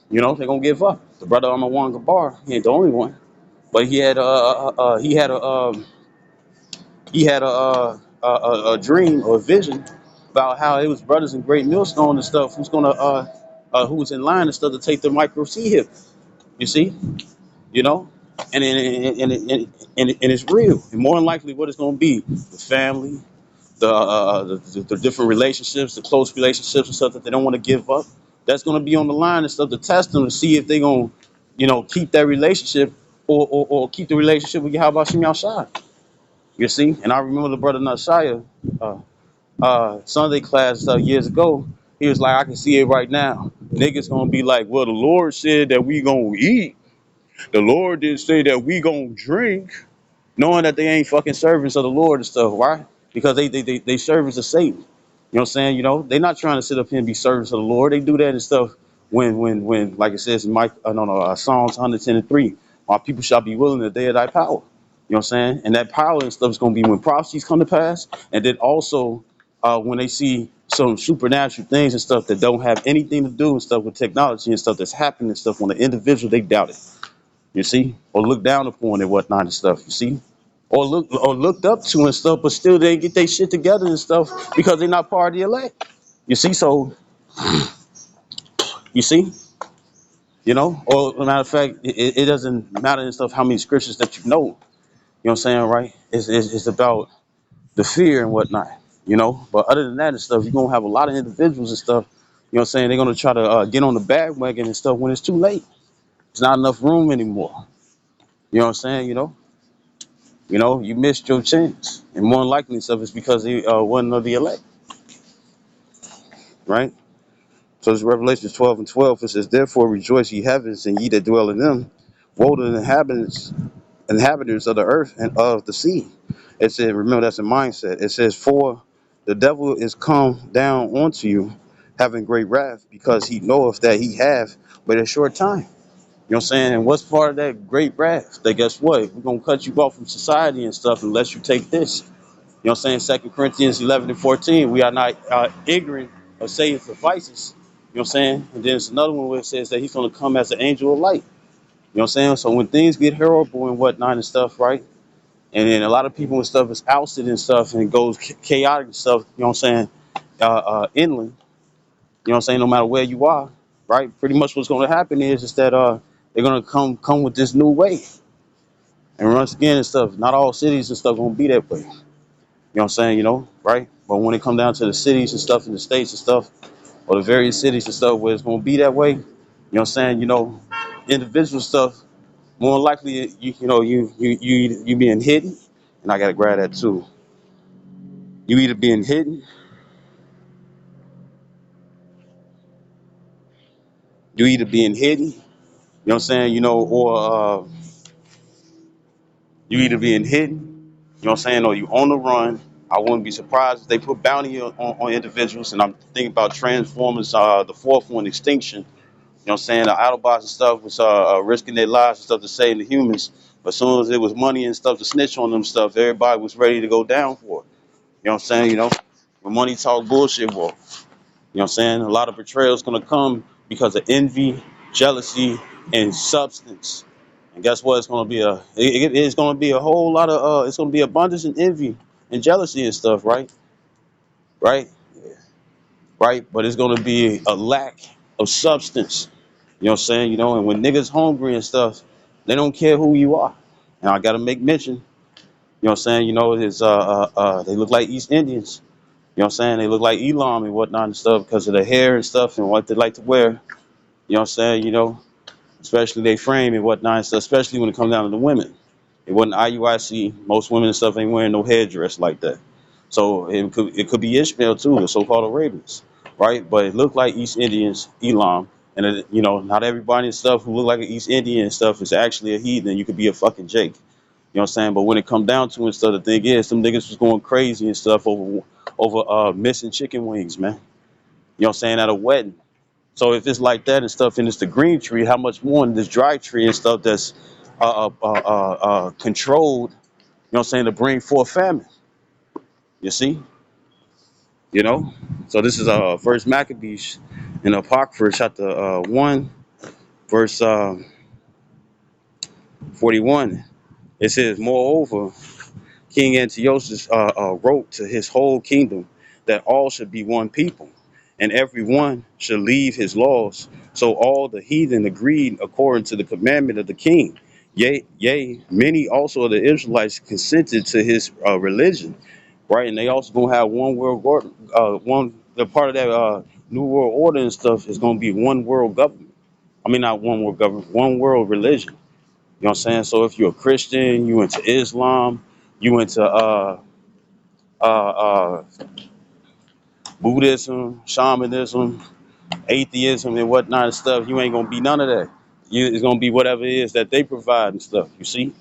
You know, they're gonna give up. The brother Amawan Gabar, he ain't the only one, but he had a dream or a vision about how it was brothers in Great Millstone and stuff who was in line and stuff to take the micro C hip. You see, you know, and it's real. And more than likely, what it's going to be, the family, the different relationships, the close relationships and stuff that they don't want to give up. That's going to be on the line and stuff to test them to see if they're going to, you know, keep that relationship or keep the relationship with Yahweh Shem Yahshai. You see, and I remember the brother Nashaya, Sunday class stuff years ago. He was like, I can see it right now. Niggas gonna be like, well, the Lord said that we gonna eat. The Lord didn't say that we gonna drink, knowing that they ain't fucking servants of the Lord and stuff. Why? Because they servants of Satan. You know what I'm saying? You know, they're not trying to sit up here and be servants of the Lord. They do that and stuff when like it says in Psalms 110 and 3, my people shall be willing the day of thy power. You know what I'm saying? And that power and stuff is going to be when prophecies come to pass. And then also when they see some supernatural things and stuff that don't have anything to do and stuff with technology and stuff that's happening and stuff on the individual, they doubt it. You see? Or look down upon and whatnot and stuff, you see? Or looked up to and stuff, but still they get their shit together and stuff because they're not part of the elect. You see, so you see, you know, or as a matter of fact, it doesn't matter and stuff how many scriptures that you know. You know what I'm saying, right? It's about the fear and whatnot, you know. But other than that and stuff, you're gonna have a lot of individuals and stuff, you know what I'm saying, they're gonna try to get on the bandwagon and stuff when it's too late. It's not enough room anymore. You know what I'm saying, you know? You know, you missed your chance. And more than likely stuff is because he wasn't of the elect, right? So it's Revelation 12 and 12. It says, therefore rejoice ye heavens and ye that dwell in them. Woe to the inhabitants of the earth and of the sea. It said, remember that's a mindset. It says, for the devil is come down onto you, having great wrath, because he knoweth that he have but a short time. You know what I'm saying? And what's part of that great wrath? That guess what? We're gonna cut you off from society and stuff unless you take this. You know what I'm saying? 2 Corinthians 11 and 14. We are not ignorant of Satan's devices. You know what I'm saying? And then there's another one where it says that he's going to come as an angel of light. You know what I'm saying? So when things get horrible and whatnot and stuff, right? And then a lot of people and stuff is ousted and stuff and it goes chaotic and stuff, you know what I'm saying? Inland, you know what I'm saying? No matter where you are, right? Pretty much what's going to happen is that they're going to come with this new way. And once again and stuff, not all cities and stuff going to be that way. You know what I'm saying? Right? But when it come down to the cities and stuff in the states and stuff, or the various cities and stuff where it's going to be that way, you know what I'm saying? Individual stuff, more likely, you being hidden, and I got to grab that too. You either being hidden, you either being hidden, you know what I'm saying? Or you either being hidden, you know what I'm saying, or you on the run. I wouldn't be surprised if they put bounty on individuals, and I'm thinking about Transformers, the fourth one, Extinction. You know what I'm saying? The Autobots and stuff was risking their lives and stuff to save the humans. But as soon as it was money and stuff to snitch on them stuff, everybody was ready to go down for it. You know what I'm saying? When money talk bullshit, well, you know what I'm saying? A lot of betrayal is gonna come because of envy, jealousy, and substance. And guess what? It's gonna be a whole lot of it's gonna be abundance and envy and jealousy and stuff, right? Right? Right? But it's gonna be a lack of substance. You know what I'm saying? And when niggas hungry and stuff, they don't care who you are. And I gotta make mention, you know what I'm saying? They look like East Indians. You know what I'm saying? They look like Elam and whatnot and stuff because of the hair and stuff and what they like to wear. You know what I'm saying? Especially they frame and whatnot and stuff, especially when it comes down to the women. It wasn't IUIC. Most women and stuff ain't wearing no headdress like that. So it could be Ishmael too, the so-called Arabians, right? But it looked like East Indians, Elam, and not everybody and stuff who look like an East Indian and stuff is actually a heathen. You could be a fucking Jake. You know what I'm saying? But when it come down to it and stuff, the thing is, some niggas was going crazy and stuff over missing chicken wings, man. You know what I'm saying? At a wedding. So if it's like that and stuff, and it's the green tree, how much more in this dry tree and stuff that's controlled, you know what I'm saying, to bring forth famine. You see? You know? So this is First Maccabees in Apocrypha chapter 1, verse 41. It says, moreover, King Antiochus wrote to his whole kingdom that all should be one people, and every one should leave his laws. So all the heathen agreed according to the commandment of the king. Yea, many also of the Israelites consented to his religion, right? And they also gonna have one world order. The part of that new world order and stuff is gonna be one world government. I mean, not one world government, one world religion. You know what I'm saying? So if you're a Christian, you into Islam, you into uh, uh, Buddhism, shamanism, atheism, and whatnot and stuff, you ain't gonna be none of that. It's gonna be whatever it is that they provide and stuff. You see,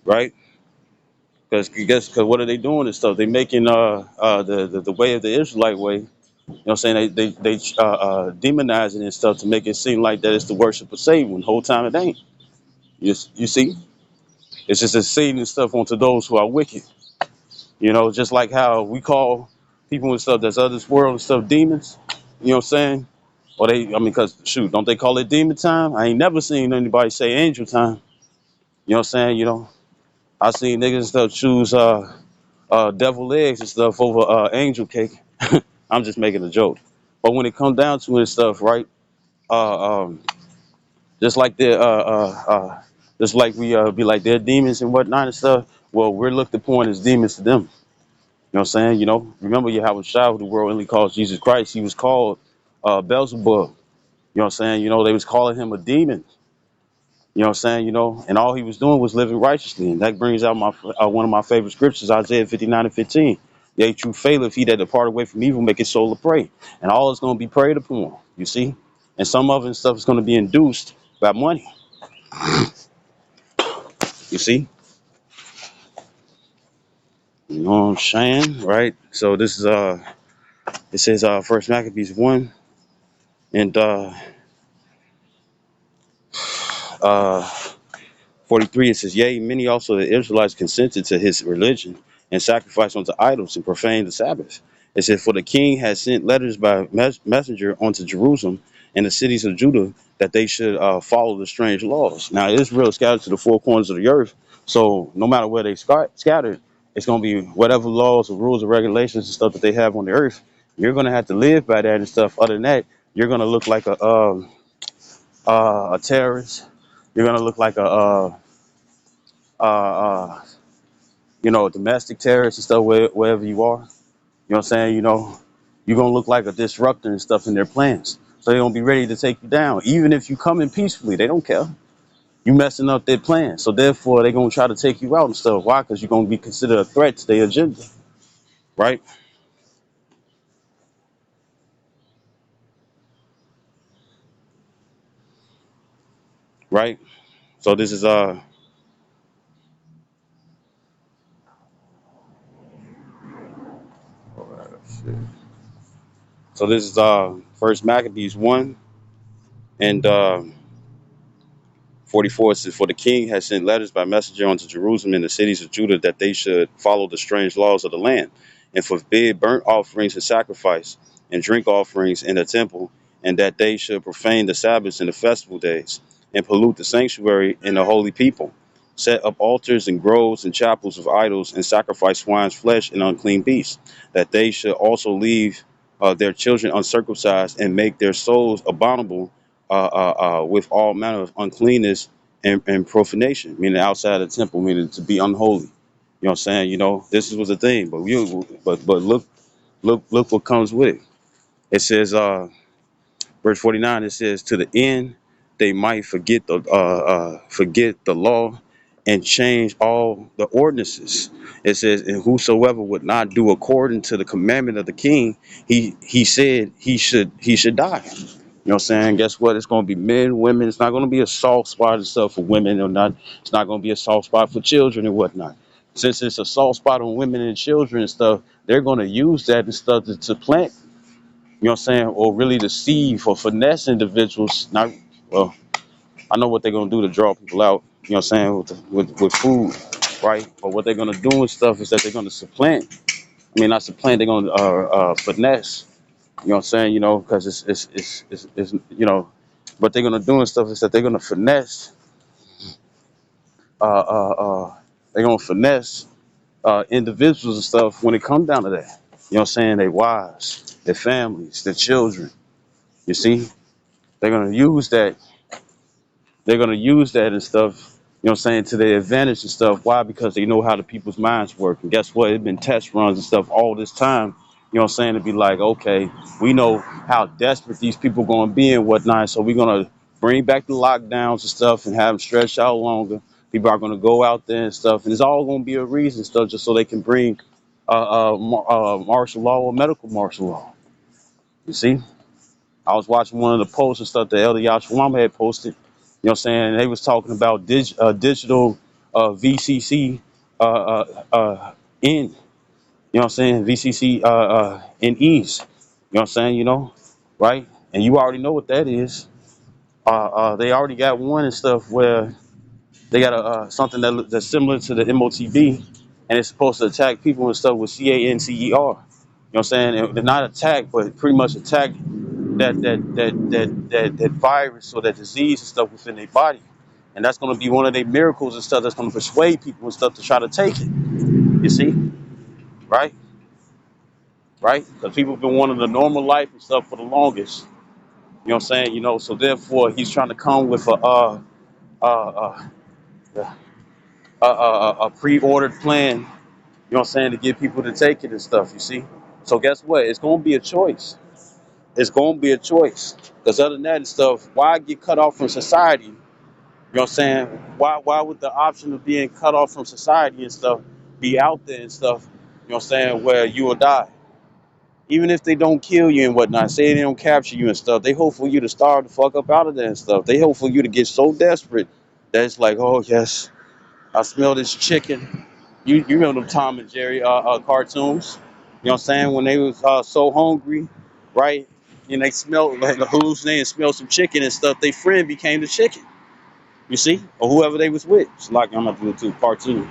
right? Because what are they doing and stuff? They making the way of the Israelite way. You know what I'm saying? They demonizing and stuff to make it seem like that it's the worship of Satan when the whole time it ain't. You see, it's just a Satan and stuff onto those who are wicked. Just like how we call people and stuff that's of this world and stuff demons. You know what I'm saying? Because shoot, don't they call it demon time? I ain't never seen anybody say angel time. You know what I'm saying? I seen niggas and stuff choose devil eggs and stuff over angel cake. I'm just making a joke. But when it comes down to it and stuff, right? Uh, um, just like just like we be like they're demons and whatnot and stuff. Well, we're looked upon as demons to them. You know what I'm saying? Remember Yahweh Shah, who the world only calls Jesus Christ. He was called Beelzebub. You know what I'm saying? They was calling him a demon. You know what I'm saying? And all he was doing was living righteously. And that brings out my one of my favorite scriptures, Isaiah 59:15. Yea, true faileth he that depart away from evil, make his soul to pray. And all is going to be prayed upon, you see? And some of it and stuff is going to be induced by money, you see? You know what I'm saying? Right? So this is it says First Maccabees 1 and uh 43, it says, yea, many also of the Israelites consented to his religion and sacrificed unto idols and profaned the Sabbath. It said, for the king had sent letters by messenger unto Jerusalem and the cities of Judah that they should follow the strange laws. Now, Israel scattered to the four corners of the earth, so no matter where they scattered, it's going to be whatever laws or rules or regulations and stuff that they have on the earth. You're going to have to live by that and stuff. Other than that, you're going to look like a a terrorist. You're gonna look like uh, uh, a domestic terrorist and stuff wherever you are. You know what I'm saying? You're gonna look like a disruptor and stuff in their plans. So they're gonna be ready to take you down, even if you come in peacefully. They don't care. You messing up their plans, so therefore they're gonna try to take you out and stuff. Why? Because you're gonna be considered a threat to their agenda, right? Right. So this is First Maccabees 1 and 44. It says, "For the king has sent letters by messenger unto Jerusalem and the cities of Judah that they should follow the strange laws of the land, and forbid burnt offerings and sacrifice, and drink offerings in the temple, and that they should profane the Sabbaths and the festival days, and pollute the sanctuary and the holy people, set up altars and groves and chapels of idols, and sacrifice swine's flesh and unclean beasts, that they should also leave their children uncircumcised, and make their souls abominable with all manner of uncleanness and profanation, meaning outside the temple, meaning to be unholy." You know what I'm saying? This was the thing, but look what comes with it. It says, verse 49. It says, "To the end they might forget the law and change all the ordinances." It says, "And whosoever would not do according to the commandment of the king, he said he should die." You know what I'm saying? Guess what? It's going to be men, women. It's not going to be a soft spot and stuff for women or not. It's not going to be a soft spot for children and whatnot. Since it's a soft spot on women and children and stuff, they're going to use that and stuff to plant, you know what I'm saying, or really deceive or finesse individuals. Not, well, I know what they're going to do to draw people out, you know what I'm saying, with food, right? But what they're going to do and stuff is that they're going to supplant. I mean, not supplant, they're going to finesse. You know what I'm saying? Because it's what they're gonna do and stuff is that they're gonna finesse. Uh, uh, they're gonna finesse individuals and stuff when it comes down to that. You know what I'm saying? Their wives, their families, their children. You see, they're gonna use that. They're gonna use that and stuff. You know what I'm saying, to their advantage and stuff. Why? Because they know how the people's minds work. And guess what? It's been test runs and stuff all this time. You know what I'm saying? To be like, okay, we know how desperate these people going to be and whatnot. So we're going to bring back the lockdowns and stuff and have them stretch out longer. People are going to go out there and stuff. And it's all going to be a reason stuff just so they can bring martial law or medical martial law. You see? I was watching one of the posts and stuff that Elder Yashwama had posted. You know what I'm saying? They was talking about digital VCC in. You know what I'm saying? VCC in ease. You know what I'm saying? Right? And you already know what that is. They already got one and stuff where they got something that's similar to the MOTB, and it's supposed to attack people and stuff with CANCER. You know what I'm saying? And not attack, but pretty much attack that virus or that disease and stuff within their body. And that's going to be one of their miracles and stuff that's going to persuade people and stuff to try to take it. You see? Right? Right? Because people have been wanting the normal life and stuff for the longest. You know what I'm saying? So therefore he's trying to come with uh, a pre-ordered plan, you know what I'm saying, to get people to take it and stuff, you see? So guess what? It's going to be a choice. It's going to be a choice. Because other than that and stuff, why get cut off from society? You know what I'm saying? Why would the option of being cut off from society and stuff be out there and stuff, you know what I'm saying, where you will die? Even if they don't kill you and whatnot, say they don't capture you and stuff, they hope for you to starve the fuck up out of there and stuff. They hope for you to get so desperate that it's like, oh yes, I smell this chicken. You remember them Tom and Jerry cartoons? You know what I'm saying? When they was so hungry, right? And they smelled like hallucinating and smelled some chicken and stuff. Their friend became the chicken. You see, or whoever they was with. It's like I'm not doing too cartoon.